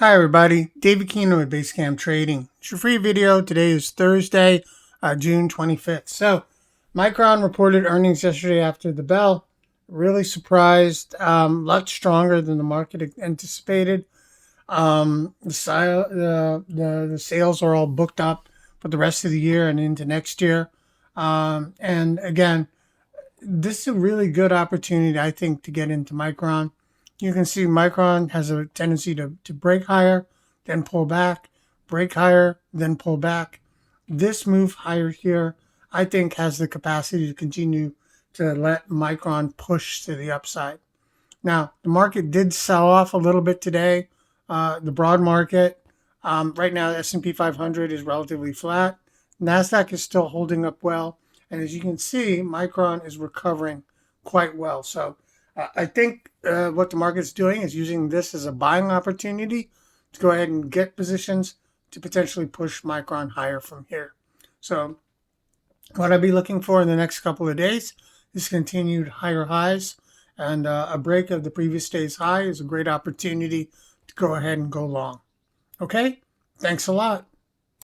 Hi everybody, David Keenan with Basecamp Trading. It's your free video. Today is Thursday, June 25th. So, Micron reported earnings yesterday after the bell. Really surprised, a lot stronger than the market anticipated. The sales are all booked up for the rest of the year and into next year. And again, this is a really good opportunity, I think, to get into Micron. You can see Micron has a tendency to break higher, then pull back, break higher, then pull back. This move higher here, I think, has the capacity to continue to let Micron push to the upside. Now, the market did sell off a little bit today. The broad market, right now, the S&P 500 is relatively flat. NASDAQ is still holding up well. And as you can see, Micron is recovering quite well. So I think what the market's doing is using this as a buying opportunity to go ahead and get positions to potentially push Micron higher from here. So what I'll be looking for in the next couple of days is continued higher highs, and a break of the previous day's high is a great opportunity to go ahead and go long. Okay, thanks a lot.